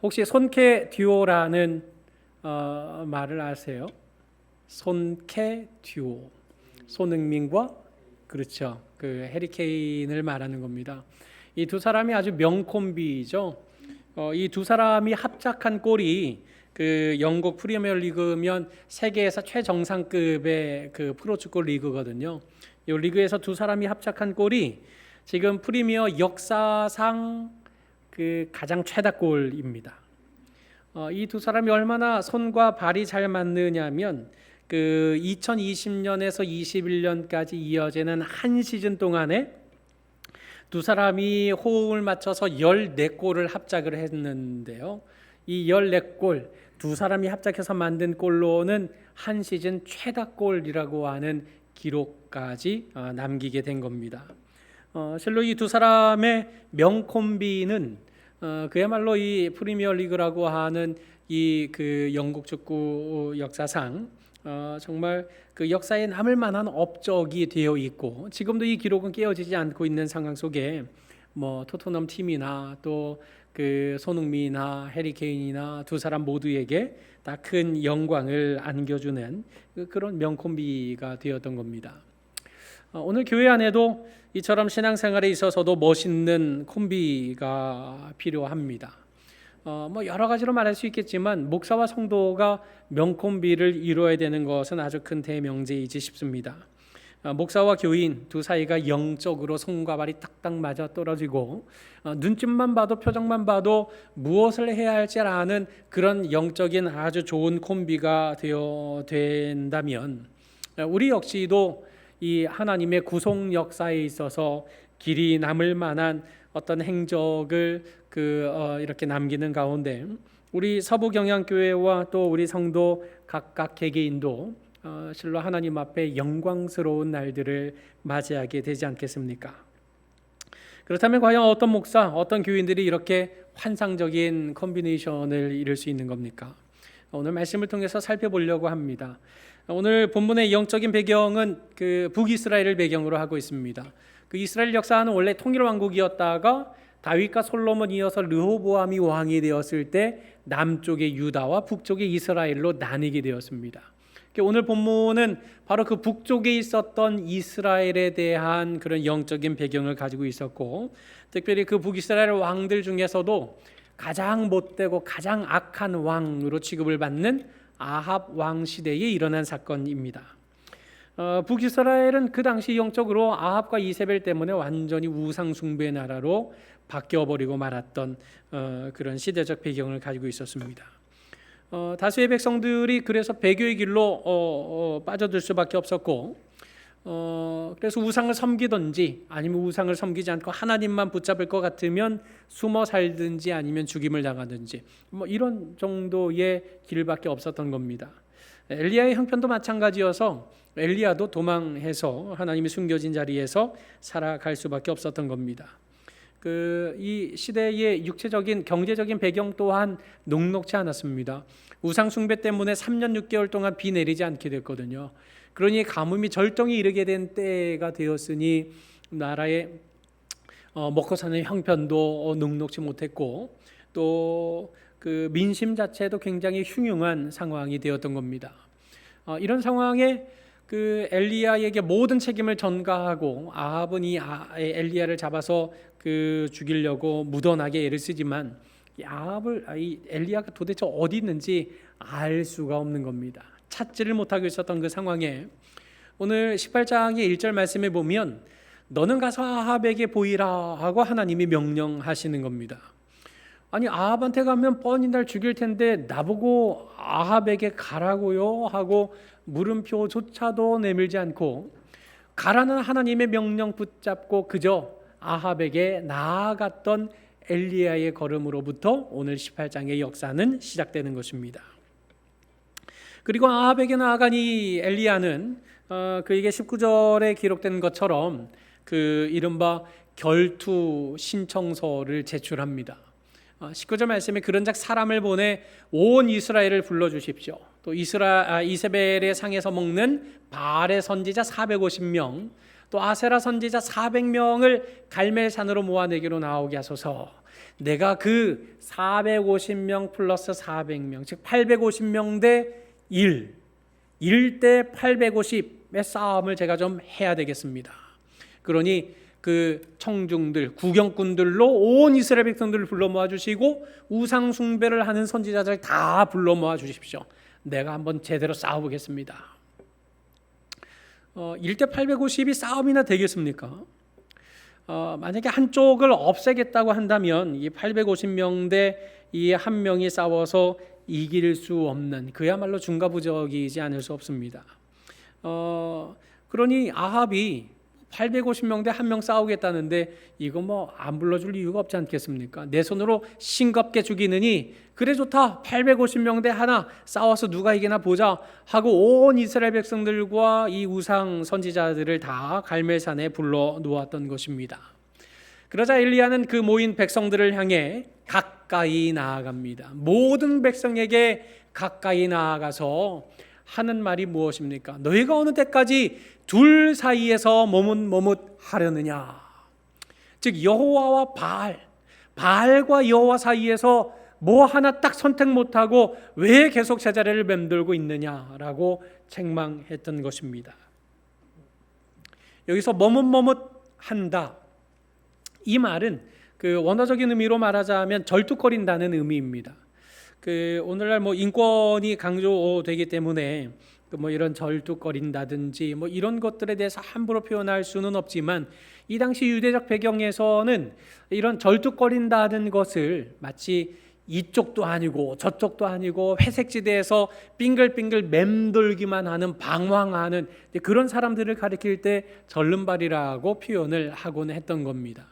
혹시 손케 듀오라는 말을 아세요? 손케 듀오. 손흥민과 그렇죠. 그 해리케인을 말하는 겁니다. 이 두 사람이 아주 명콤비죠. 이 두 사람이 합작한 골이 그 영국 프리미어리그면 세계에서 최정상급의 그 프로축구 리그거든요. 이 리그에서 두 사람이 합작한 골이 지금 프리미어 역사상 그 가장 최다골입니다. 이 두 사람이 얼마나 손과 발이 잘 맞느냐면 그 2020년에서 21년까지 이어지는 한 시즌 동안에 두 사람이 호흡을 맞춰서 14골을 합작을 했는데요. 이 14골 두 사람이 합작해서 만든 골로는 한 시즌 최다골이라고 하는 기록까지 남기게 된 겁니다. 실로 이 두 사람의 명콤비는 그야말로 이 프리미어리그라고 하는 이 그 영국 축구 역사상 정말 그 역사에 남을 만한 업적이 되어 있고, 지금도 이 기록은 깨어지지 않고 있는 상황 속에 뭐 토트넘 팀이나 또 그 손흥민이나 해리케인이나 두 사람 모두에게 다 큰 영광을 안겨주는 그런 명콤비가 되었던 겁니다. 오늘 교회 안에도 이처럼 신앙생활에 있어서도 멋있는 콤비가 필요합니다. 뭐 여러 가지로 말할 수 있겠지만 목사와 성도가 명콤비를 이루어야 되는 것은 아주 큰 대명제이지 싶습니다. 목사와 교인 두 사이가 영적으로 손과 발이 딱딱 맞아 떨어지고 눈짓만 봐도 표정만 봐도 무엇을 해야 할지 아는 그런 영적인 아주 좋은 콤비가 되어 된다면 우리 역시도 이 하나님의 구속 역사에 있어서 길이 남을 만한 어떤 행적을 이렇게 남기는 가운데 우리 서부경향교회와 또 우리 성도 각각 개개인도 실로 하나님 앞에 영광스러운 날들을 맞이하게 되지 않겠습니까? 그렇다면 과연 어떤 목사, 어떤 교인들이 이렇게 환상적인 콤비네이션을 이룰 수 있는 겁니까? 오늘 말씀을 통해서 살펴보려고 합니다. 오늘 본문의 영적인 배경은 그 북이스라엘을 배경으로 하고 있습니다. 그 이스라엘 역사는 원래 통일 왕국이었다가 다윗과 솔로몬이 이어서 르호보암이 왕이 되었을 때 남쪽의 유다와 북쪽의 이스라엘로 나뉘게 되었습니다. 오늘 본문은 바로 그 북쪽에 있었던 이스라엘에 대한 그런 영적인 배경을 가지고 있었고, 특별히 그 북이스라엘 왕들 중에서도 가장 못되고 가장 악한 왕으로 취급을 받는 아합 왕 시대에 일어난 사건입니다. 북이스라엘은 그 당시 영적으로 아합과 이세벨 때문에 완전히 우상 숭배의 나라로 바뀌어버리고 말았던 그런 시대적 배경을 가지고 있었습니다. 다수의 백성들이 그래서 배교의 길로 빠져들 수밖에 없었고, 그래서 우상을 섬기든지 아니면 우상을 섬기지 않고 하나님만 붙잡을 것 같으면 숨어 살든지 아니면 죽임을 당하든지 뭐 이런 정도의 길밖에 없었던 겁니다. 엘리야의 형편도 마찬가지여서 엘리야도 도망해서 하나님이 숨겨진 자리에서 살아갈 수밖에 없었던 겁니다. 이 시대의 육체적인 경제적인 배경 또한 녹록지 않았습니다. 우상 숭배 때문에 3년 6개월 동안 비 내리지 않게 됐거든요. 그러니 가뭄이 절정에 이르게 된 때가 되었으니 나라의 먹고 사는 형편도 녹록지 못했고 또 그 민심 자체도 굉장히 흉흉한 상황이 되었던 겁니다. 이런 상황에 그 엘리야에게 모든 책임을 전가하고 아합은 이 엘리야를 잡아서 그 죽이려고 무던하게 애를 쓰지만 이 엘리야가 도대체 어디 있는지 알 수가 없는 겁니다. 찾지를 못하고 있었던 그 상황에 오늘 18장의 1절 말씀에 보면 너는 가서 아합에게 보이라 하고 하나님이 명령하시는 겁니다. 아니 아합한테 가면 뻔히 날 죽일 텐데 나보고 아합에게 가라고요 하고 물음표조차도 내밀지 않고 가라는 하나님의 명령 붙잡고 그저 아합에게 나아갔던 엘리야의 걸음으로부터 오늘 18장의 역사는 시작되는 것입니다. 그리고 아합에게 나아간 이 엘리야는 그에게 19절에 기록된 것처럼 그 이른바 결투 신청서를 제출합니다. 19절 말씀에 그런즉 사람을 보내 온 이스라엘을 불러주십시오. 또 이세벨의 상에서 먹는 바알의 선지자 450명, 또 아세라 선지자 400명을 갈멜산으로 모아내기로 나오게 하소서. 내가 그 450명 플러스 400명 즉 850명 대 1대 850의 싸움을 제가 좀 해야 되겠습니다. 그러니 그 청중들, 구경꾼들로 온 이스라엘 백성들을 불러 모아 주시고 우상 숭배를 하는 선지자들 다 불러 모아 주십시오. 내가 한번 제대로 싸워보겠습니다. 1대 850이 싸움이나 되겠습니까? 만약에 한쪽을 없애겠다고 한다면 이 850명 대 이 한 명이 싸워서 이길 수 없는, 그야말로 중과부적이지 않을 수 없습니다. 그러니 아합이 850명 대 한 명 싸우겠다는데 이거 뭐 안 불러줄 이유가 없지 않겠습니까? 내 손으로 싱겁게 죽이느니 그래 좋다, 850명 대 하나 싸워서 누가 이기나 보자 하고 온 이스라엘 백성들과 이 우상 선지자들을 다 갈멜산에 불러 놓았던 것입니다. 그러자 엘리야는 그 모인 백성들을 향해 가까이 나아갑니다. 모든 백성에게 가까이 나아가서 하는 말이 무엇입니까? 너희가 어느 때까지 둘 사이에서 머뭇머뭇하려느냐? 즉 여호와와 바알과 여호와 사이에서 뭐 하나 딱 선택 못하고 왜 계속 제자리를 맴돌고 있느냐라고 책망했던 것입니다. 여기서 머뭇머뭇한다, 이 말은 그 원어적인 의미로 말하자면 절뚝거린다는 의미입니다. 그 오늘날 뭐 인권이 강조되기 때문에 뭐 이런 절뚝거린다든지 뭐 이런 것들에 대해서 함부로 표현할 수는 없지만 이 당시 유대적 배경에서는 이런 절뚝거린다는 것을 마치 이쪽도 아니고 저쪽도 아니고 회색지대에서 빙글빙글 맴돌기만 하는, 방황하는 그런 사람들을 가리킬 때 절름발이라고 표현을 하곤 했던 겁니다.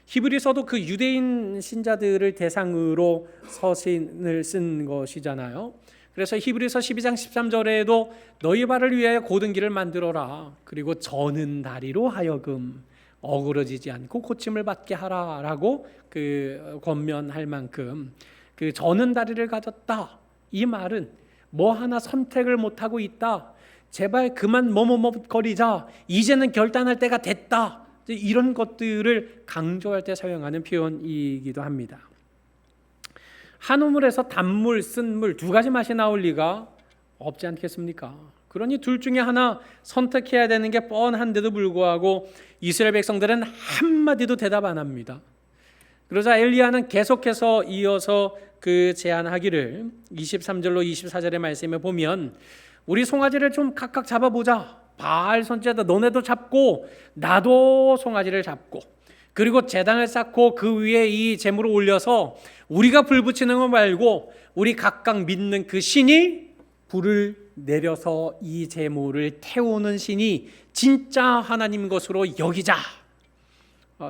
히브리서도 그 유대인 신자들을 대상으로 서신을 쓴 것이잖아요. 그래서 히브리서 12장 13절에도 너희 발을 위하여 곧은 길을 만들어라, 그리고 저는 다리로 하여금 어그러지지 않고 고침을 받게 하라라고 그 권면할 만큼 그 저는 다리를 가졌다, 이 말은 뭐 하나 선택을 못하고 있다, 제발 그만 머뭇머뭇거리자, 이제는 결단할 때가 됐다, 이런 것들을 강조할 때 사용하는 표현이기도 합니다. 한 우물에서 단물, 쓴물 두 가지 맛이 나올 리가 없지 않겠습니까? 그러니 둘 중에 하나 선택해야 되는 게 뻔한데도 불구하고 이스라엘 백성들은 한마디도 대답 안 합니다. 그러자 엘리야는 계속해서 이어서 그 제안하기를 23절로 24절의 말씀에 보면 우리 송아지를 좀 각각 잡아보자. 바알 선지자도 너네도 잡고 나도 송아지를 잡고 그리고 제단을 쌓고 그 위에 이 제물을 올려서 우리가 불 붙이는 거 말고 우리 각각 믿는 그 신이 불을 내려서 이 제물을 태우는 신이 진짜 하나님 것으로 여기자,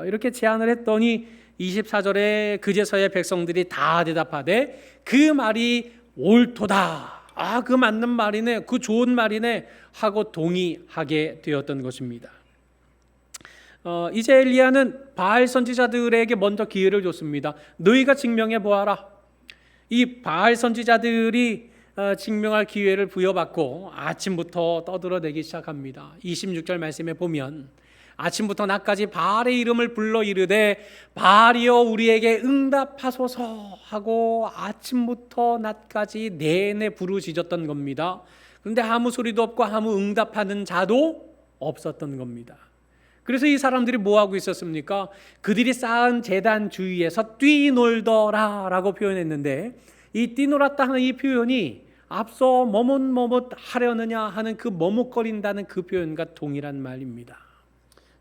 이렇게 제안을 했더니 24절에 그제서야 백성들이 다 대답하되 그 말이 옳도다, 그 맞는 말이네, 그 좋은 말이네 하고 동의하게 되었던 것입니다. 이제 엘리야는 바알 선지자들에게 먼저 기회를 줬습니다. 너희가 증명해 보아라. 이 바알 선지자들이 증명할 기회를 부여받고 아침부터 떠들어대기 시작합니다. 26절 말씀에 보면 아침부터 낮까지 바알의 이름을 불러 이르되 바알이여 우리에게 응답하소서 하고 아침부터 낮까지 내내 부르짖었던 겁니다. 그런데 아무 소리도 없고 아무 응답하는 자도 없었던 겁니다. 그래서 이 사람들이 뭐하고 있었습니까? 그들이 쌓은 제단 주위에서 뛰놀더라 라고 표현했는데 이 뛰놀았다 하는 이 표현이 앞서 머뭇머뭇 하려느냐 하는 그 머뭇거린다는 그 표현과 동일한 말입니다.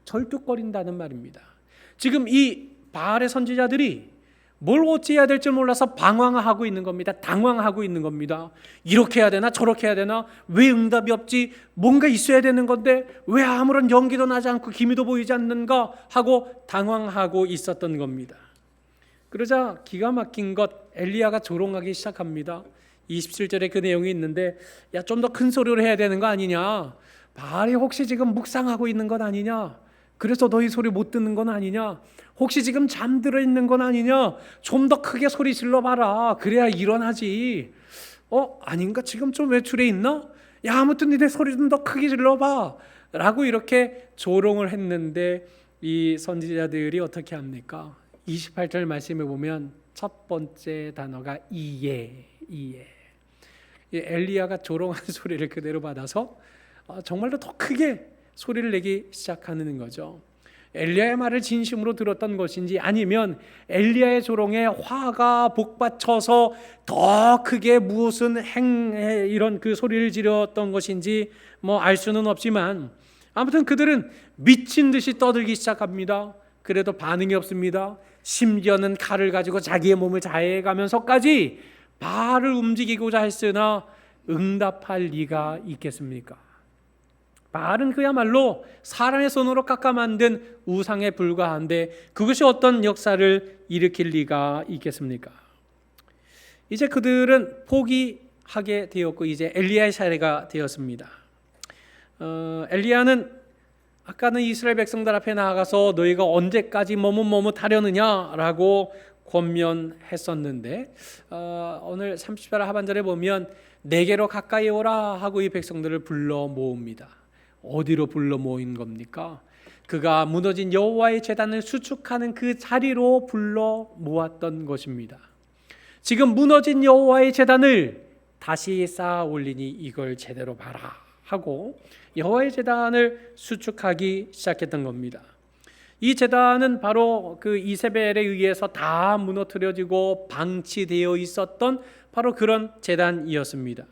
절뚝거린다는 말입니다. 지금 이 바알의 선지자들이 뭘 어찌해야 될지 몰라서 방황하고 있는 겁니다. 당황하고 있는 겁니다. 이렇게 해야 되나 저렇게 해야 되나, 왜 응답이 없지, 뭔가 있어야 되는 건데 왜 아무런 연기도 나지 않고 기미도 보이지 않는가 하고 당황하고 있었던 겁니다. 그러자 기가 막힌 것, 엘리야가 조롱하기 시작합니다. 27절에 그 내용이 있는데 야, 좀 더 큰 소리로 해야 되는 거 아니냐, 바알이 혹시 지금 묵상하고 있는 건 아니냐, 그래서 너희 소리 못 듣는 건 아니냐, 혹시 지금 잠들어 있는 건 아니냐, 좀 더 크게 소리 질러봐라, 그래야 일어나지. 아닌가, 지금 좀 외출해 있나, 야 아무튼 니네 소리 좀 더 크게 질러봐, 라고 이렇게 조롱을 했는데 이 선지자들이 어떻게 합니까? 28절 말씀에 보면 첫 번째 단어가 이에. 엘리야가 조롱한 소리를 그대로 받아서 정말로 더 크게 소리를 내기 시작하는 거죠. 엘리야의 말을 진심으로 들었던 것인지 아니면 엘리야의 조롱에 화가 복받쳐서 더 크게 무슨 이런 그 소리를 지르었던 것인지 알 수는 없지만 아무튼 그들은 미친 듯이 떠들기 시작합니다. 그래도 반응이 없습니다. 심지어는 칼을 가지고 자기의 몸을 자해가면서까지 발을 움직이고자 했으나 응답할 리가 있겠습니까? 발은 그야말로 사람의 손으로 깎아 만든 우상에 불과한데 그것이 어떤 역사를 일으킬 리가 있겠습니까? 이제 그들은 포기하게 되었고 이제 엘리야의 차례가 되었습니다. 엘리야는 아까는 이스라엘 백성들 앞에 나아가서 너희가 언제까지 머뭇머뭇하려느냐라고 권면했었는데 오늘 30절 하반절에 보면 내게로 가까이 오라 하고 이 백성들을 불러 모읍니다. 어디로 불러 모인 겁니까? 그가 무너진 여호와의 제단을 수축하는 그 자리로 불러 모았던 것입니다. 지금 무너진 여호와의 제단을 다시 쌓아 올리니 이걸 제대로 봐라 하고 여호와의 제단을 수축하기 시작했던 겁니다. 이 제단은 바로 그 이세벨에 의해서 다 무너뜨려지고 방치되어 있었던 바로 그런 제단이었습니다.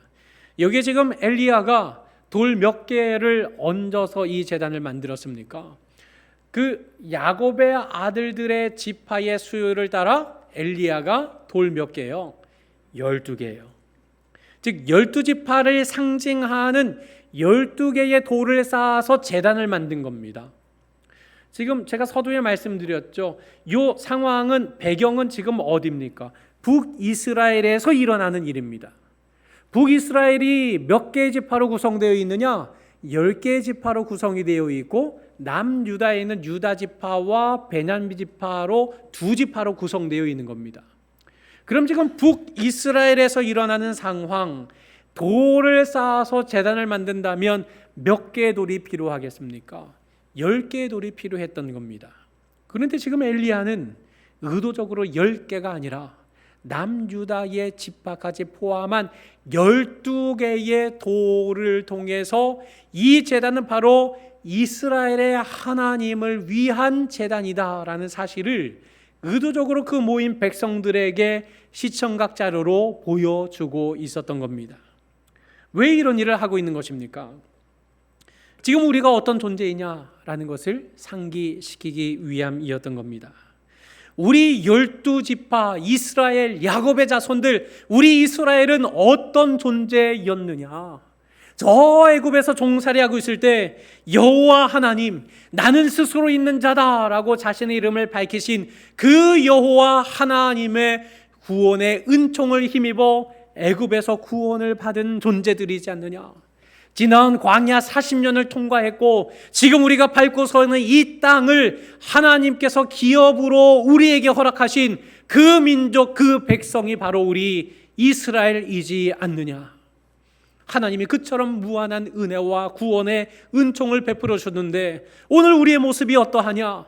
여기에 지금 엘리야가 돌 몇 개를 얹어서 이 제단을 만들었습니까? 그 야곱의 아들들의 지파의 수요를 따라 엘리야가 돌 몇 개요? 12개예요. 즉 12지파를 상징하는 12개의 돌을 쌓아서 제단을 만든 겁니다. 지금 제가 서두에 말씀드렸죠. 이 상황은 배경은 지금 어디입니까? 북이스라엘에서 일어나는 일입니다. 북이스라엘이 몇 개의 지파로 구성되어 있느냐? 10개의 지파로 구성이 되어 있고 남유다에 있는 유다 지파와 베냐민 지파로 두 지파로 구성되어 있는 겁니다. 그럼 지금 북이스라엘에서 일어나는 상황, 돌을 쌓아서 제단을 만든다면 몇 개의 돌이 필요하겠습니까? 10개의 돌이 필요했던 겁니다. 그런데 지금 엘리야는 의도적으로 10개가 아니라 남유다의 지파까지 포함한 12개의 돌을 통해서 이 제단은 바로 이스라엘의 하나님을 위한 제단이다라는 사실을 의도적으로 그 모인 백성들에게 시청각 자료로 보여주고 있었던 겁니다. 왜 이런 일을 하고 있는 것입니까? 지금 우리가 어떤 존재이냐라는 것을 상기시키기 위함이었던 겁니다. 우리 12지파 이스라엘 야곱의 자손들, 우리 이스라엘은 어떤 존재였느냐? 저 애굽에서 종살이하고 있을 때 여호와 하나님, 나는 스스로 있는 자다라고 자신의 이름을 밝히신 그 여호와 하나님의 구원의 은총을 힘입어 애굽에서 구원을 받은 존재들이지 않느냐? 지난 광야 40년을 통과했고 지금 우리가 밟고 서는 이 땅을 하나님께서 기업으로 우리에게 허락하신 그 민족, 그 백성이 바로 우리 이스라엘이지 않느냐? 하나님이 그처럼 무한한 은혜와 구원의 은총을 베풀어 주셨는데 오늘 우리의 모습이 어떠하냐?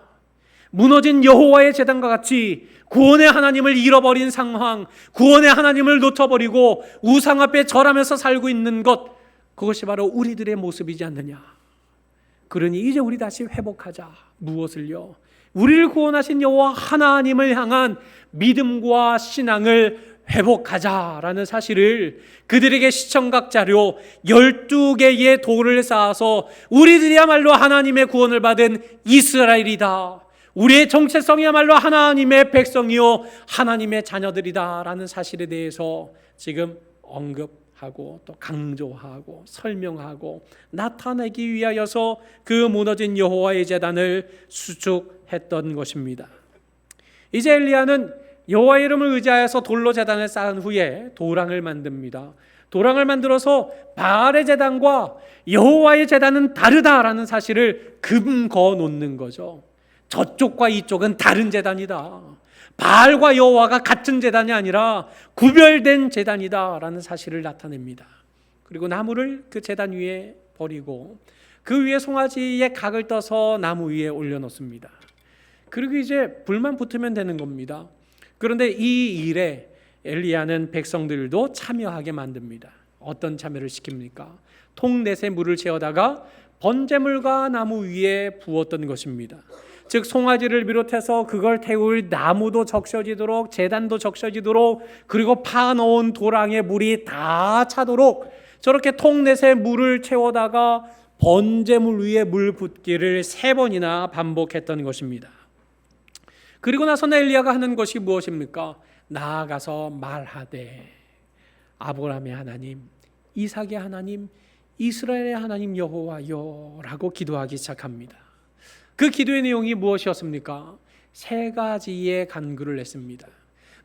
무너진 여호와의 제단과 같이 구원의 하나님을 잃어버린 상황, 구원의 하나님을 놓쳐버리고 우상 앞에 절하면서 살고 있는 것, 그것이 바로 우리들의 모습이지 않느냐. 그러니 이제 우리 다시 회복하자. 무엇을요? 우리를 구원하신 여호와 하나님을 향한 믿음과 신앙을 회복하자라는 사실을 그들에게 시청각 자료 12개의 돌을 쌓아서 우리들이야말로 하나님의 구원을 받은 이스라엘이다, 우리의 정체성이야말로 하나님의 백성이요 하나님의 자녀들이다라는 사실에 대해서 지금 언급하고 또 강조하고 설명하고 나타내기 위하여서 그 무너진 여호와의 제단을 수축했던 것입니다. 이제 엘리야는 여호와의 이름을 의지하여서 돌로 제단을 쌓은 후에 도랑을 만듭니다. 도랑을 만들어서 바알의 제단과 여호와의 제단은 다르다라는 사실을 금거 놓는 거죠. 저쪽과 이쪽은 다른 제단이다. 바알과 여호와가 같은 제단이 아니라 구별된 제단이다라는 사실을 나타냅니다. 그리고 나무를 그 제단 위에 버리고 그 위에 송아지의 각을 떠서 나무 위에 올려놓습니다. 그리고 이제 불만 붙으면 되는 겁니다. 그런데 이 일에 엘리야는 백성들도 참여하게 만듭니다. 어떤 참여를 시킵니까? 통넷에 물을 채워다가 번제물과 나무 위에 부었던 것입니다. 즉 송아지를 비롯해서 그걸 태울 나무도 적셔지도록, 제단도 적셔지도록, 그리고 파놓은 도랑에 물이 다 차도록 저렇게 통넷에 물을 채워다가 번제물 위에 물 붓기를 3번이나 반복했던 것입니다. 그리고 나서 엘리야가 하는 것이 무엇입니까? 나아가서 말하되 아브라함의 하나님, 이삭의 하나님, 이스라엘의 하나님 여호와여 라고 기도하기 시작합니다. 그 기도의 내용이 무엇이었습니까? 3가지의 간구를 했습니다.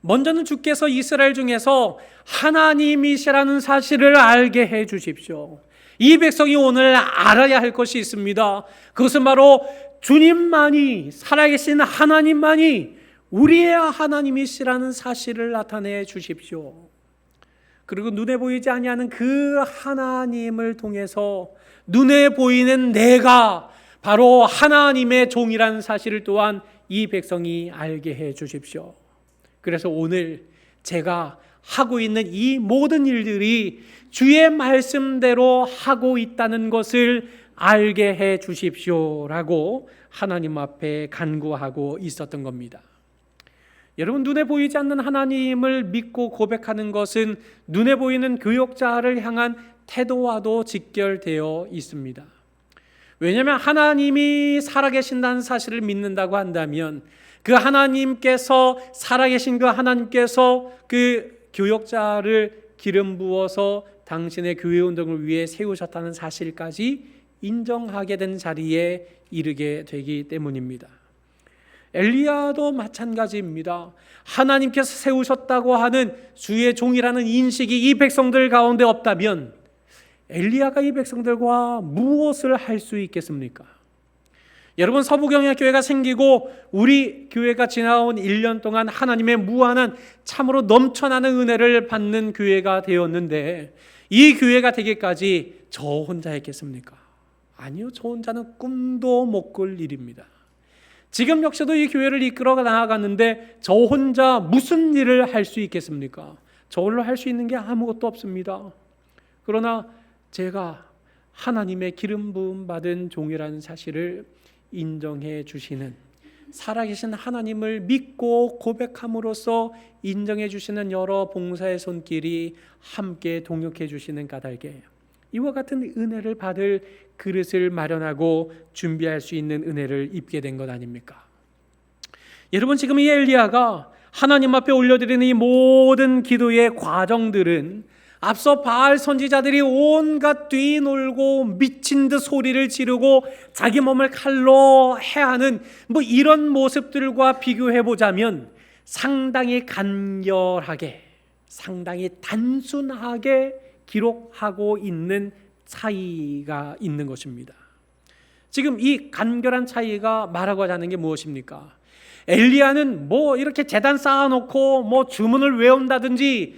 먼저는 주께서 이스라엘 중에서 하나님이시라는 사실을 알게 해 주십시오. 이 백성이 오늘 알아야 할 것이 있습니다. 그것은 바로 주님만이, 살아계신 하나님만이 우리의 하나님이시라는 사실을 나타내 주십시오. 그리고 눈에 보이지 아니하는 그 하나님을 통해서 눈에 보이는 내가 바로 하나님의 종이라는 사실을 또한 이 백성이 알게 해 주십시오. 그래서 오늘 제가 하고 있는 이 모든 일들이 주의 말씀대로 하고 있다는 것을 알게 해 주십시오라고 하나님 앞에 간구하고 있었던 겁니다. 여러분, 눈에 보이지 않는 하나님을 믿고 고백하는 것은 눈에 보이는 교역자를 향한 태도와도 직결되어 있습니다. 왜냐하면 하나님이 살아계신다는 사실을 믿는다고 한다면 그 하나님께서, 살아계신 그 하나님께서 그 교역자를 기름 부어서 당신의 교회 운동을 위해 세우셨다는 사실까지 인정하게 된 자리에 이르게 되기 때문입니다. 엘리야도 마찬가지입니다. 하나님께서 세우셨다고 하는 주의 종이라는 인식이 이 백성들 가운데 없다면 엘리야가 이 백성들과 무엇을 할 수 있겠습니까? 여러분, 서부경약교회가 생기고 우리 교회가 지나온 1년 동안 하나님의 무한한 참으로 넘쳐나는 은혜를 받는 교회가 되었는데 이 교회가 되기까지 저 혼자 했겠습니까? 아니요, 저 혼자는 꿈도 못 꿀 일입니다. 지금 역시도 이 교회를 이끌어 나아갔는데 저 혼자 무슨 일을 할 수 있겠습니까? 저 홀로 할 수 있는 게 아무것도 없습니다. 그러나 제가 하나님의 기름 부음 받은 종이라는 사실을 인정해 주시는, 살아계신 하나님을 믿고 고백함으로써 인정해 주시는 여러 봉사의 손길이 함께 동역해 주시는 까닭에 이와 같은 은혜를 받을 그릇을 마련하고 준비할 수 있는 은혜를 입게 된 것 아닙니까? 여러분, 지금 이 엘리야가 하나님 앞에 올려드리는 이 모든 기도의 과정들은 앞서 바알 선지자들이 온갖 뛰놀고 미친 듯 소리를 지르고 자기 몸을 칼로 해하는 이런 모습들과 비교해 보자면 상당히 간결하게, 상당히 단순하게 기록하고 있는 차이가 있는 것입니다. 지금 이 간결한 차이가 말하고자 하는 게 무엇입니까? 엘리야는 이렇게 제단 쌓아놓고 주문을 외운다든지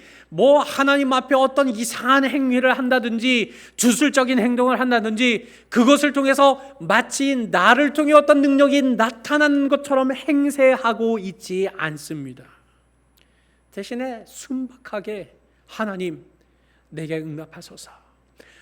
하나님 앞에 어떤 이상한 행위를 한다든지 주술적인 행동을 한다든지 그것을 통해서 마치 나를 통해 어떤 능력이 나타나는 것처럼 행세하고 있지 않습니다. 대신에 순박하게 하나님 내게 응답하소서,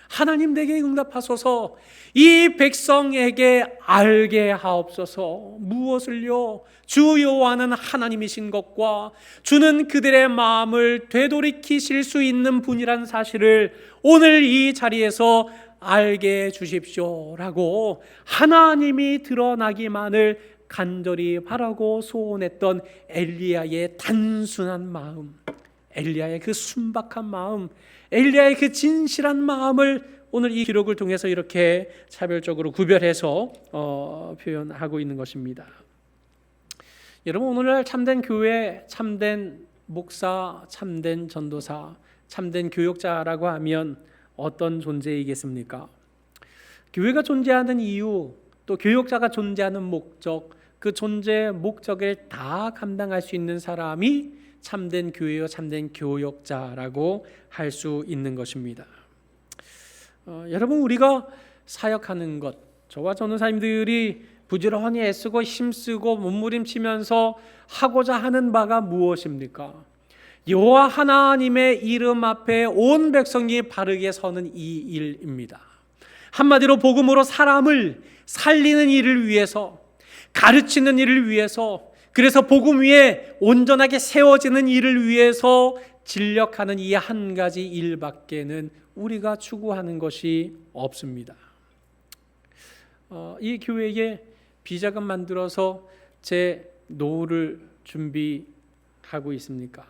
하나님 내게 응답하소서, 이 백성에게 알게 하옵소서. 무엇을요? 주 여호와는 하나님이신 것과 주는 그들의 마음을 되돌이키실 수 있는 분이라는 사실을 오늘 이 자리에서 알게 주십시오라고 하나님이 드러나기만을 간절히 바라고 소원했던 엘리야의 단순한 마음, 엘리야의 그 순박한 마음, 엘리야의 그 진실한 마음을 오늘 이 기록을 통해서 이렇게 차별적으로 구별해서 표현하고 있는 것입니다. 여러분, 오늘날 참된 교회, 참된 목사, 참된 전도사, 참된 교역자라고 하면 어떤 존재이겠습니까? 교회가 존재하는 이유, 또 교역자가 존재하는 목적, 그 존재 목적을 다 감당할 수 있는 사람이 참된 교회요, 참된 교역자라고 할 수 있는 것입니다. 여러분, 우리가 사역하는 것, 저와 전도사님들이 부지런히 애쓰고 힘쓰고 몸부림치면서 하고자 하는 바가 무엇입니까? 여호와 하나님의 이름 앞에 온 백성이 바르게 서는 이 일입니다. 한마디로 복음으로 사람을 살리는 일을 위해서, 가르치는 일을 위해서, 그래서 복음 위에 온전하게 세워지는 일을 위해서 진력하는 이 한 가지 일밖에는 우리가 추구하는 것이 없습니다. 이 교회에 비자금 만들어서 제 노후를 준비하고 있습니까?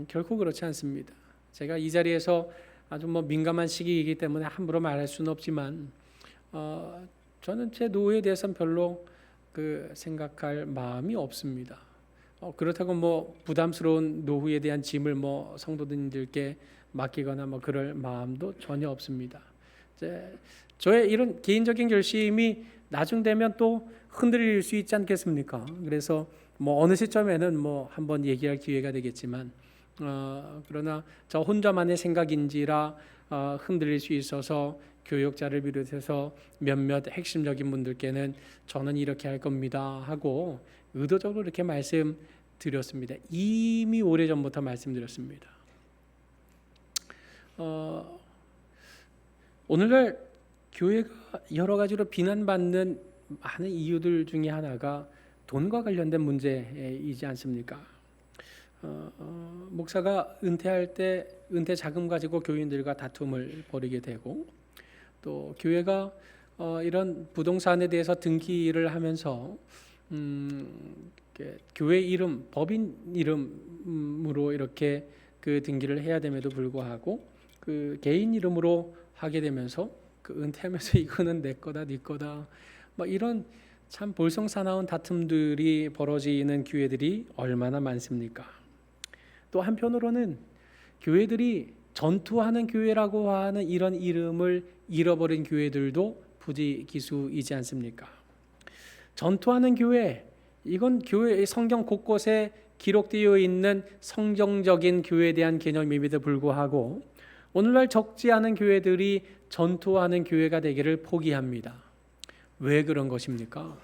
결코 그렇지 않습니다. 제가 이 자리에서 아주 민감한 시기이기 때문에 함부로 말할 수는 없지만 저는 제 노후에 대해서는 별로 생각할 마음이 없습니다. 그렇다고 부담스러운 노후에 대한 짐을 성도님들께 맡기거나 그럴 마음도 전혀 없습니다. 저의 이런 개인적인 결심이 나중 되면 또 흔들릴 수 있지 않겠습니까? 그래서 어느 시점에는 한번 얘기할 기회가 되겠지만 그러나 저 혼자만의 생각인지라 흔들릴 수 있어서 교역자를 비롯해서 몇몇 핵심적인 분들께는 저는 이렇게 할 겁니다 하고 의도적으로 이렇게 말씀드렸습니다. 이미 오래전부터 말씀드렸습니다. 오늘날 교회가 여러 가지로 비난받는 많은 이유들 중에 하나가 돈과 관련된 문제이지 않습니까? 목사가 은퇴할 때 은퇴 자금 가지고 교인들과 다툼을 벌이게 되고 또 교회가 이런 부동산에 대해서 등기를 하면서 교회 이름, 법인 이름으로 이렇게 등기를 해야 됨에도 불구하고 개인 이름으로 하게 되면서 은퇴하면서 이거는 내 거다, 네 거다, 이런 참 볼썽사나운 다툼들이 벌어지는 교회들이 얼마나 많습니까? 또 한편으로는 교회들이 전투하는 교회라고 하는 이런 이름을 잃어버린 교회들도 부지기수이지 않습니까? 전투하는 교회, 이건 교회 성경 곳곳에 기록되어 있는 성경적인 교회에 대한 개념임에도 불구하고 오늘날 적지 않은 교회들이 전투하는 교회가 되기를 포기합니다. 왜 그런 것입니까?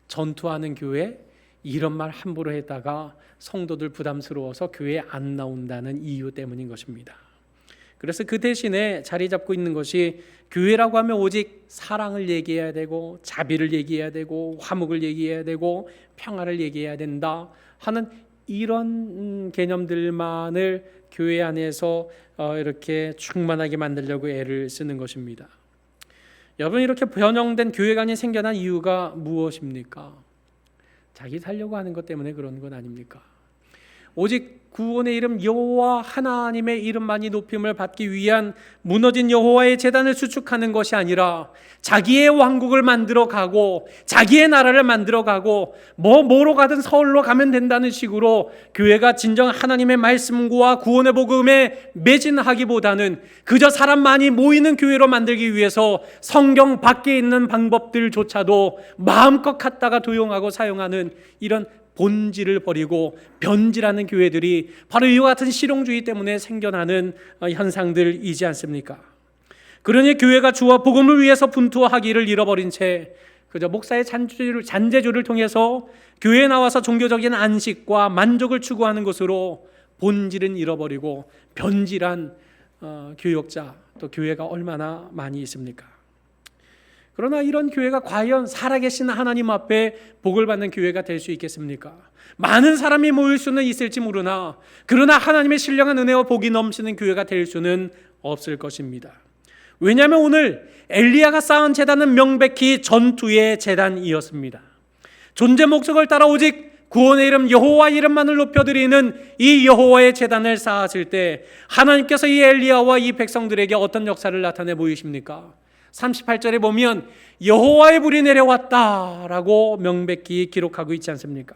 전투하는 교회, 이런 말 함부로 했다가 성도들 부담스러워서 교회에 안 나온다는 이유 때문인 것입니다. 그래서 그 대신에 자리 잡고 있는 것이 교회라고 하면 오직 사랑을 얘기해야 되고 자비를 얘기해야 되고 화목을 얘기해야 되고 평화를 얘기해야 된다 하는 이런 개념들만을 교회 안에서 이렇게 충만하게 만들려고 애를 쓰는 것입니다. 여러분, 이렇게 변형된 교회관이 생겨난 이유가 무엇입니까? 자기 살려고 하는 것 때문에 그런 건 아닙니까? 오직 구원의 이름 여호와 하나님의 이름만이 높임을 받기 위한 무너진 여호와의 제단을 수축하는 것이 아니라 자기의 왕국을 만들어가고 자기의 나라를 만들어가고 뭐로 가든 서울로 가면 된다는 식으로 교회가 진정 하나님의 말씀과 구원의 복음에 매진하기보다는 그저 사람 많이 모이는 교회로 만들기 위해서 성경 밖에 있는 방법들조차도 마음껏 갖다가 도용하고 사용하는 이런 본질을 버리고 변질하는 교회들이 바로 이와 같은 실용주의 때문에 생겨나는 현상들이지 않습니까? 그러니 교회가 주와 복음을 위해서 분투하기를 잃어버린 채 그저 목사의 잔재주를 통해서 교회에 나와서 종교적인 안식과 만족을 추구하는 것으로 본질은 잃어버리고 변질한 교역자, 또 교회가 얼마나 많이 있습니까? 그러나 이런 교회가 과연 살아계신 하나님 앞에 복을 받는 교회가 될 수 있겠습니까? 많은 사람이 모일 수는 있을지 모르나 그러나 하나님의 신령한 은혜와 복이 넘치는 교회가 될 수는 없을 것입니다. 왜냐하면 오늘 엘리야가 쌓은 제단은 명백히 전투의 제단이었습니다. 존재 목적을 따라 오직 구원의 이름 여호와 이름만을 높여드리는 이 여호와의 제단을 쌓았을 때 하나님께서 이 엘리야와 이 백성들에게 어떤 역사를 나타내 보이십니까? 38절에 보면 여호와의 불이 내려왔다라고 명백히 기록하고 있지 않습니까?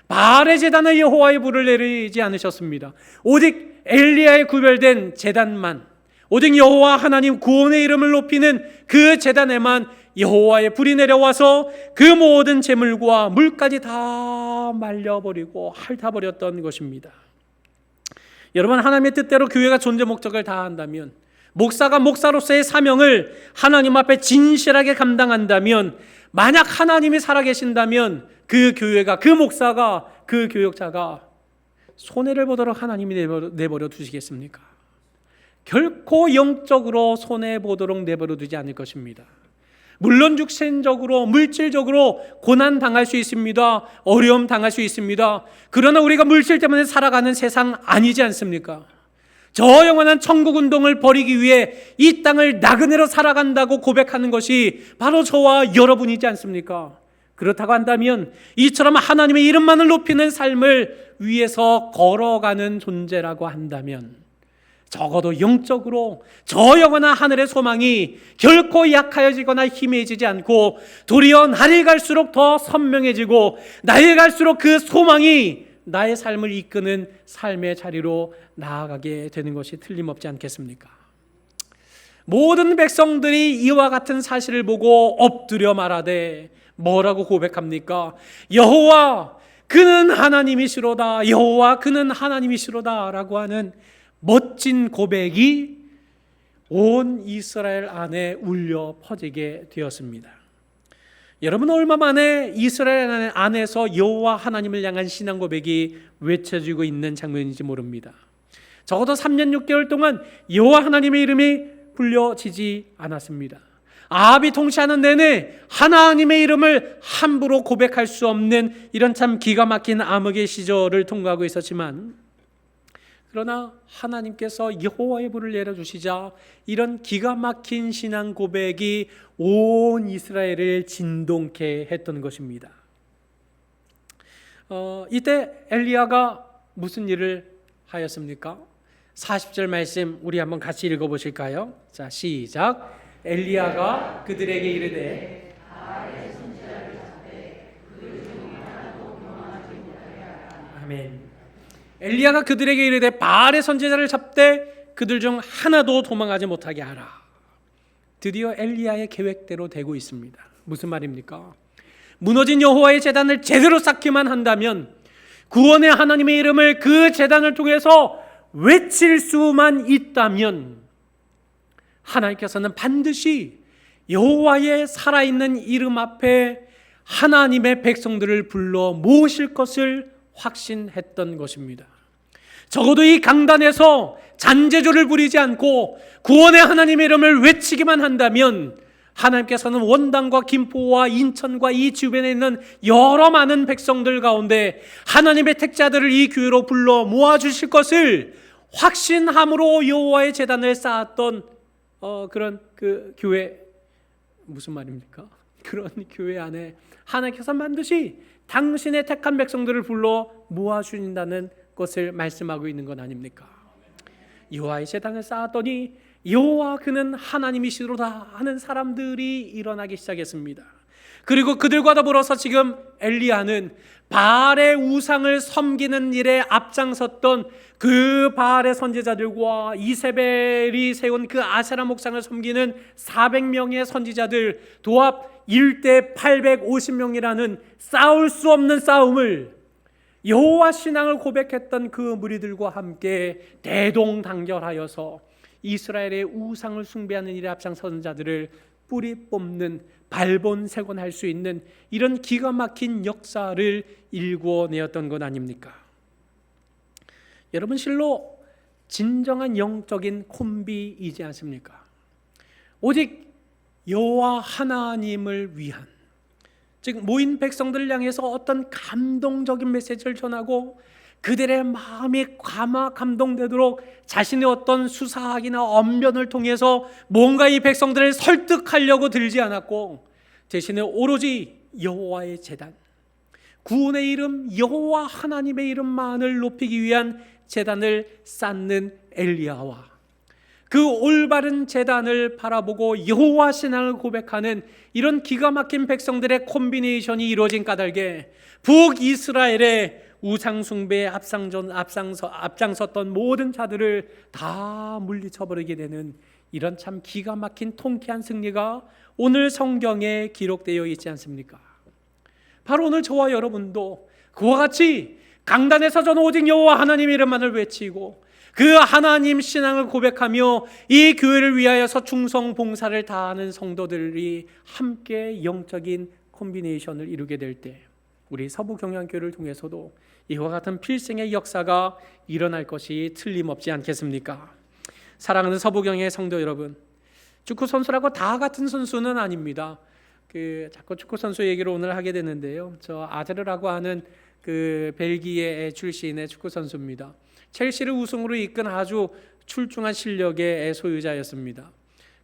바알의 제단에 여호와의 불을 내리지 않으셨습니다. 오직 엘리야의 구별된 제단만, 오직 여호와 하나님 구원의 이름을 높이는 그 제단에만 여호와의 불이 내려와서 그 모든 재물과 물까지 다 말려버리고 핥아버렸던 것입니다. 여러분, 하나님의 뜻대로 교회가 존재 목적을 다한다면 목사가 목사로서의 사명을 하나님 앞에 진실하게 감당한다면, 만약 하나님이 살아계신다면 그 교회가, 그 목사가, 그 교역자가 손해를 보도록 하나님이 내버려 두시겠습니까? 결코 영적으로 손해보도록 내버려 두지 않을 것입니다. 물론 육신적으로, 물질적으로 고난 당할 수 있습니다. 어려움 당할 수 있습니다. 그러나 우리가 물질 때문에 살아가는 세상 아니지 않습니까? 저 영원한 천국 운동을 벌이기 위해 이 땅을 나그네로 살아간다고 고백하는 것이 바로 저와 여러분이지 않습니까? 그렇다고 한다면 이처럼 하나님의 이름만을 높이는 삶을 위해서 걸어가는 존재라고 한다면, 적어도 영적으로 저 영원한 하늘의 소망이 결코 약하여지거나 희미해지지 않고 도리어 날이 갈수록 더 선명해지고 날이 갈수록 그 소망이 나의 삶을 이끄는 삶의 자리로 나아가게 되는 것이 틀림없지 않겠습니까? 모든 백성들이 이와 같은 사실을 보고 엎드려 말하되 뭐라고 고백합니까? 여호와 그는 하나님이시로다, 여호와 그는 하나님이시로다 라고 하는 멋진 고백이 온 이스라엘 안에 울려 퍼지게 되었습니다. 여러분, 얼마 만에 이스라엘 안에서 여호와 하나님을 향한 신앙 고백이 외쳐지고 있는 장면인지 모릅니다. 적어도 3년 6개월 동안 여호와 하나님의 이름이 불려지지 않았습니다. 아합이 통치하는 내내 하나님의 이름을 함부로 고백할 수 없는 이런 참 기가 막힌 암흑의 시절을 통과하고 있었지만, 그러나 하나님께서 여호와의 불을 내려주시자 이런 기가 막힌 신앙 고백이 온 이스라엘을 진동케 했던 것입니다. 이때 엘리야가 무슨 일을 하였습니까? 40절 말씀 우리 한번 같이 읽어보실까요? 자, 시작. 엘리야가 그들에게 이르되 아멘. 엘리야가 그들에게 이르되 바알의 선지자를 잡되 그들 중 하나도 도망하지 못하게 하라. 드디어 엘리야의 계획대로 되고 있습니다. 무슨 말입니까? 무너진 여호와의 제단을 제대로 쌓기만 한다면, 구원의 하나님의 이름을 그 제단을 통해서 외칠 수만 있다면 하나님께서는 반드시 여호와의 살아있는 이름 앞에 하나님의 백성들을 불러 모으실 것을 확신했던 것입니다. 적어도 이 강단에서 잔재주를 부리지 않고 구원의 하나님의 이름을 외치기만 한다면 하나님께서는 원당과 김포와 인천과 이 주변에 있는 여러 많은 백성들 가운데 하나님의 택자들을 이 교회로 불러 모아주실 것을 확신함으로 여호와의 제단을 쌓았던 그런 그 교회, 무슨 말입니까? 그런 교회 안에 하나님께서 반드시 당신의 택한 백성들을 불러 모아주신다는 것을 말씀하고 있는 것 아닙니까? 여호와의 제단을 쌓았더니 여호와 그는 하나님이시로다 하는 사람들이 일어나기 시작했습니다. 그리고 그들과 더불어서 지금 엘리야는 바알의 우상을 섬기는 일에 앞장섰던 그 바알의 선지자들과 이세벨이 세운 그 아세라 목상을 섬기는 400명의 선지자들 도합 1대 850명이라는 싸울 수 없는 싸움을 여호와 신앙을 고백했던 그 무리들과 함께 대동단결하여서 이스라엘의 우상을 숭배하는 일에 앞장서는 자들을 뿌리 뽑는 발본색원할 수 있는 이런 기가 막힌 역사를 일궈내었던 것 아닙니까? 여러분, 실로 진정한 영적인 콤비이지 않습니까? 오직 여호와 하나님을 위한, 즉 모인 백성들을 향해서 어떤 감동적인 메시지를 전하고 그들의 마음이 감동되도록 자신의 어떤 수사학이나 언변을 통해서 뭔가 이 백성들을 설득하려고 들지 않았고, 대신에 오로지 여호와의 제단, 구원의 이름 여호와 하나님의 이름만을 높이기 위한 제단을 쌓는 엘리야와 그 올바른 제단을 바라보고 여호와 신앙을 고백하는 이런 기가 막힌 백성들의 콤비네이션이 이루어진 까닭에 북이스라엘의 우상숭배에 앞장섰던 모든 자들을 다 물리쳐버리게 되는 이런 참 기가 막힌 통쾌한 승리가 오늘 성경에 기록되어 있지 않습니까? 바로 오늘 저와 여러분도 그와 같이 강단에서 저는 오직 여호와 하나님의 이름만을 외치고 그 하나님 신앙을 고백하며 이 교회를 위하여서 충성 봉사를 다하는 성도들이 함께 영적인 콤비네이션을 이루게 될 때 우리 서부경양교회를 통해서도 이와 같은 필생의 역사가 일어날 것이 틀림없지 않겠습니까? 사랑하는 서부경의 성도 여러분, 축구 선수라고 다 같은 선수는 아닙니다. 자꾸 축구 선수 얘기를 오늘 하게 되는데요. 저 아제르라고 하는 벨기에 출신의 축구 선수입니다. 첼시를 우승으로 이끈 아주 출중한 실력의 소유자였습니다.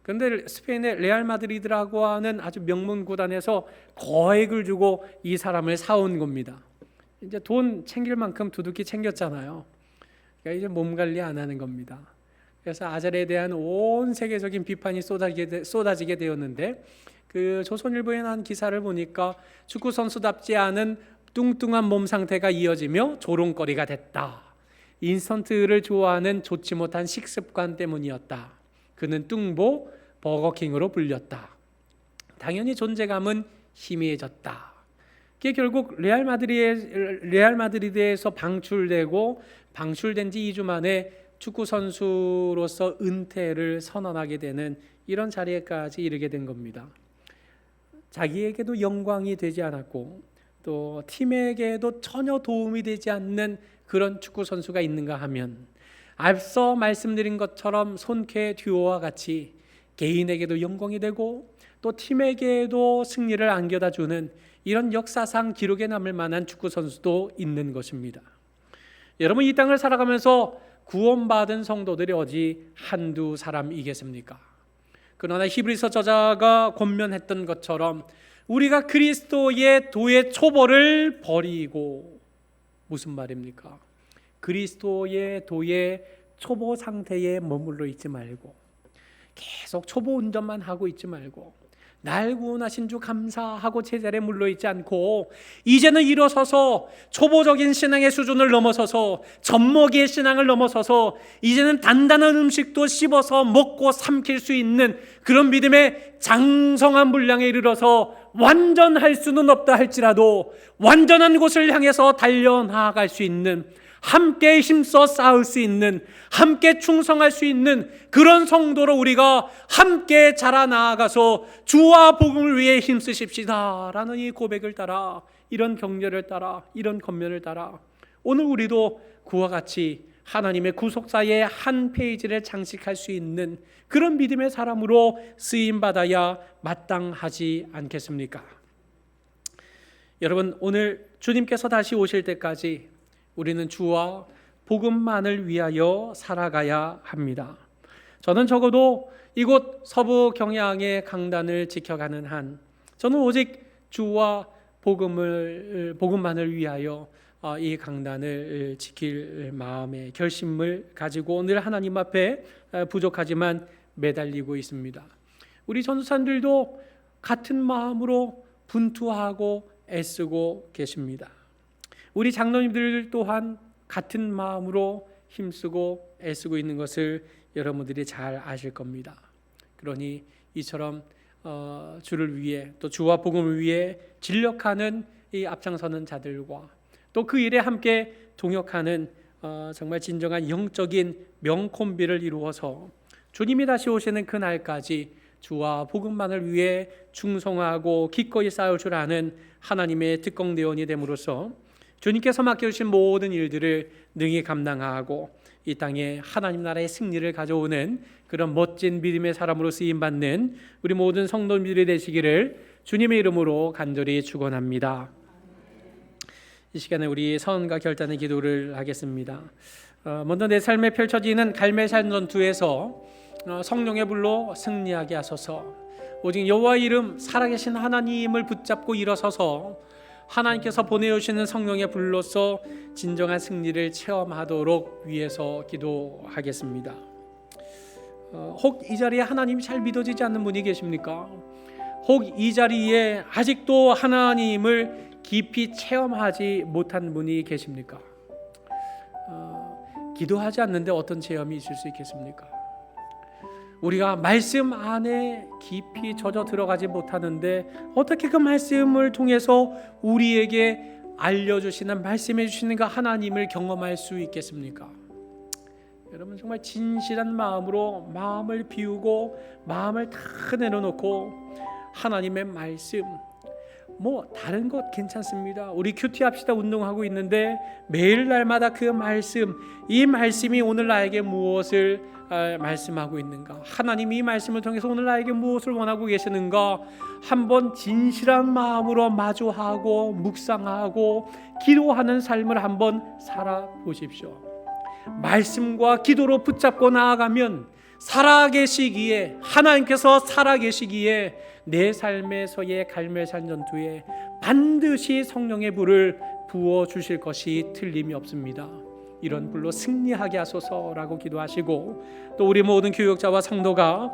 그런데 스페인의 레알 마드리드라고 하는 아주 명문 구단에서 거액을 주고 이 사람을 사온 겁니다. 이제 돈 챙길 만큼 두둑히 챙겼잖아요. 그러니까 이제 몸 관리 안 하는 겁니다. 그래서 아젤에 대한 온 세계적인 비판이 쏟아지게 되었는데 조선일보에 난 기사를 보니까 축구 선수답지 않은 뚱뚱한 몸 상태가 이어지며 조롱거리가 됐다. 인스턴트를 좋아하는 좋지 못한 식습관 때문이었다. 그는 뚱보 버거킹으로 불렸다. 당연히 존재감은 희미해졌다. 그게 결국 레알 마드리드에서 방출된 지 2주 만에 축구 선수로서 은퇴를 선언하게 되는 이런 자리에까지 이르게 된 겁니다. 자기에게도 영광이 되지 않았고 또 팀에게도 전혀 도움이 되지 않는 그런 축구 선수가 있는가 하면 앞서 말씀드린 것처럼 손케 듀오와 같이 개인에게도 영광이 되고 또 팀에게도 승리를 안겨다 주는 이런 역사상 기록에 남을 만한 축구 선수도 있는 것입니다. 여러분, 이 땅을 살아가면서 구원받은 성도들이 어디 한두 사람이겠습니까? 그러나 히브리서 저자가 권면했던 것처럼 우리가 그리스도의 도의 초보를 버리고, 무슨 말입니까? 그리스도의 도의 초보 상태에 머물러 있지 말고 계속 초보 운전만 하고 있지 말고 날 구원하신 주 감사하고 제자리에 물러 있지 않고 이제는 일어서서 초보적인 신앙의 수준을 넘어서서 젖먹이의 신앙을 넘어서서 이제는 단단한 음식도 씹어서 먹고 삼킬 수 있는 그런 믿음의 장성한 분량에 이르러서 완전할 수는 없다 할지라도 완전한 곳을 향해서 달려나갈 수 있는, 함께 힘써 싸울 수 있는, 함께 충성할 수 있는 그런 성도로 우리가 함께 자라나가서 주와 복음을 위해 힘쓰십시다 라는 이 고백을 따라, 이런 격려를 따라, 이런 권면을 따라 오늘 우리도 그와 같이 하나님의 구속사의 한 페이지를 장식할 수 있는 그런 믿음의 사람으로 쓰임받아야 마땅하지 않겠습니까? 여러분, 오늘 주님께서 다시 오실 때까지 우리는 주와 복음만을 위하여 살아가야 합니다. 저는 적어도 이곳 서부 경양의 강단을 지켜가는 한 저는 오직 주와 복음만을 위하여 이 강단을 지킬 마음의 결심을 가지고 늘 하나님 앞에 부족하지만 매달리고 있습니다. 우리 전도사님들도 같은 마음으로 분투하고 애쓰고 계십니다. 우리 장로님들 또한 같은 마음으로 힘쓰고 애쓰고 있는 것을 여러분들이 잘 아실 겁니다. 그러니 이처럼 주를 위해 또 주와 복음을 위해 진력하는 이 앞장서는 자들과 또 그 일에 함께 동역하는 정말 진정한 영적인 명콤비를 이루어서 주님이 다시 오시는 그날까지 주와 복음만을 위해 충성하고 기꺼이 싸울 줄 아는 하나님의 특공대원이 됨으로써 주님께서 맡겨주신 모든 일들을 능히 감당하고 이 땅에 하나님 나라의 승리를 가져오는 그런 멋진 믿음의 사람으로 쓰임받는 우리 모든 성도님들이 되시기를 주님의 이름으로 간절히 축원합니다. 이 시간에 우리 서원과 결단의 기도를 하겠습니다. 먼저 내 삶에 펼쳐지는 갈멜산 전투에서 성령의 불로 승리하게 하소서. 오직 여호와의 이름 살아계신 하나님을 붙잡고 일어서서 하나님께서 보내오시는 성령의 불로서 진정한 승리를 체험하도록 위해서 기도하겠습니다. 혹 이 자리에 하나님이 잘 믿어지지 않는 분이 계십니까? 혹 이 자리에 아직도 하나님을 깊이 체험하지 못한 분이 계십니까? 기도하지 않는데 어떤 체험이 있을 수 있겠습니까? 우리가 말씀 안에 깊이 젖어 들어가지 못하는데 어떻게 그 말씀을 통해서 우리에게 알려주시는, 말씀해 주시는 그 하나님을 경험할 수 있겠습니까? 여러분 정말 진실한 마음으로 마음을 비우고 마음을 다 내려놓고 하나님의 말씀, 뭐 다른 것 괜찮습니다. 우리 큐티합시다 운동하고 있는데 매일 날마다 그 말씀, 이 말씀이 오늘 나에게 무엇을 말씀하고 있는가, 하나님이 이 말씀을 통해서 오늘 나에게 무엇을 원하고 계시는가 한번 진실한 마음으로 마주하고 묵상하고 기도하는 삶을 한번 살아보십시오. 말씀과 기도로 붙잡고 나아가면 살아계시기에, 하나님께서 살아계시기에 내 삶에서의 갈멜산 전투에 반드시 성령의 불을 부어주실 것이 틀림이 없습니다. 이런 불로 승리하게 하소서라고 기도하시고, 또 우리 모든 교육자와 성도가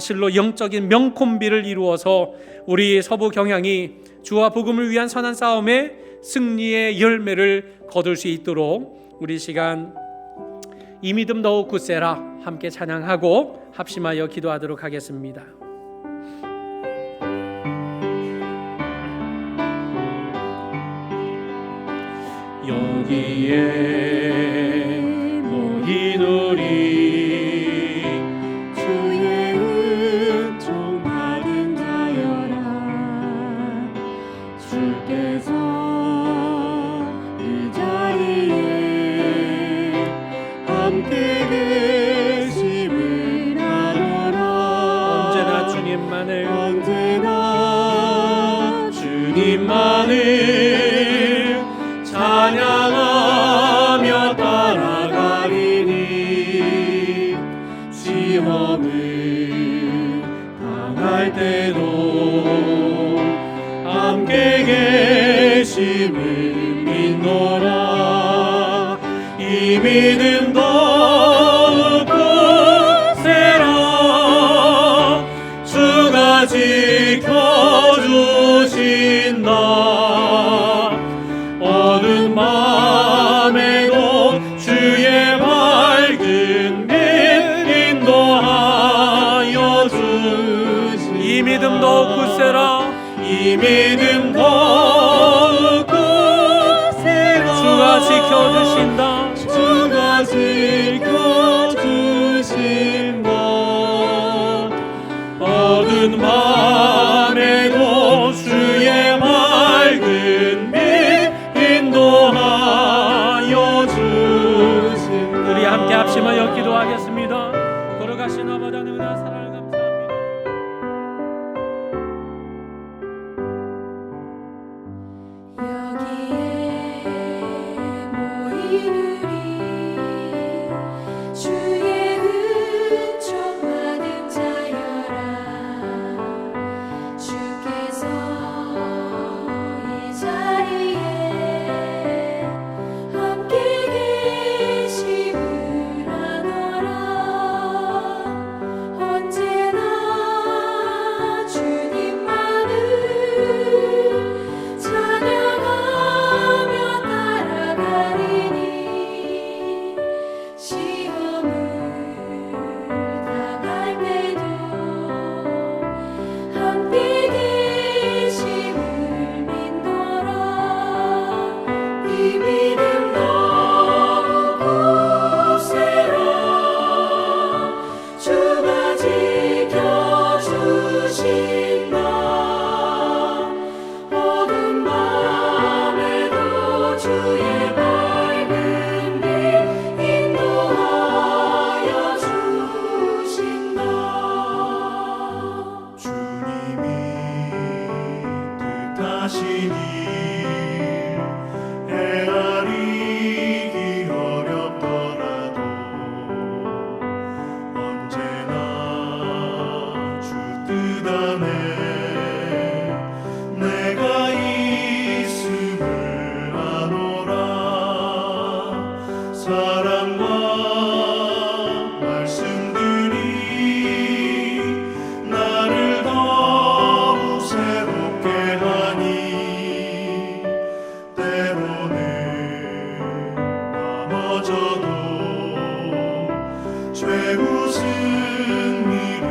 실로 영적인 명콤비를 이루어서 우리 서부 경향이 주와 복음을 위한 선한 싸움에 승리의 열매를 거둘 수 있도록 우리 시간 이 믿음 더욱 굳세라 함께 찬양하고 합심하여 기도하도록 하겠습니다. 여기에 모인 우리 주의 은총 받은 자여라. 주께서 이 자리에 함께 계심을 아노라. 언제나 주님만을, 언제나 주님만을 찬양하며 따라가리니. 시험을 당할 때도 함께 계심을 믿노라. 이 믿음 더욱 굳세라. 주가 지켜주신다. 어두운 맘에도 주의 밝은 빛 인도하여 주시라. 이 믿음 더욱 굳세라. 이 믿음 더욱 굳세라. 주가 지켜주신다. 주가 지켜주신다. 어두운 맘에도 주의 밝은 빛 인도하여 주신다. 우리 함께 합심하여 기도하겠습니다. 걸어가신 아버지 하나님 은혜와 사랑을 감사합니다. 여기에 모인 우리 주의 은총 받은 자여라. 주께서 이 자리에 함께 계심을 아노라. 언제나 주님만을 찬양하며 따라가리니. 시험을 당할 때도 함께 계심을 믿노라. 이 믿음 더욱 굳세라. 주가 지켜주신다. 어두운 밤에도 주의 밝은 빛 인도하여 주신다. 주님이 뜻하시니 헤아리기 어렵더라도 언제나 주 뜻 안에 내가 있음을 아노라. 사랑과 말씀들이 나를 더욱 새롭게 하니. 때로는 넘어져도 최후 승리를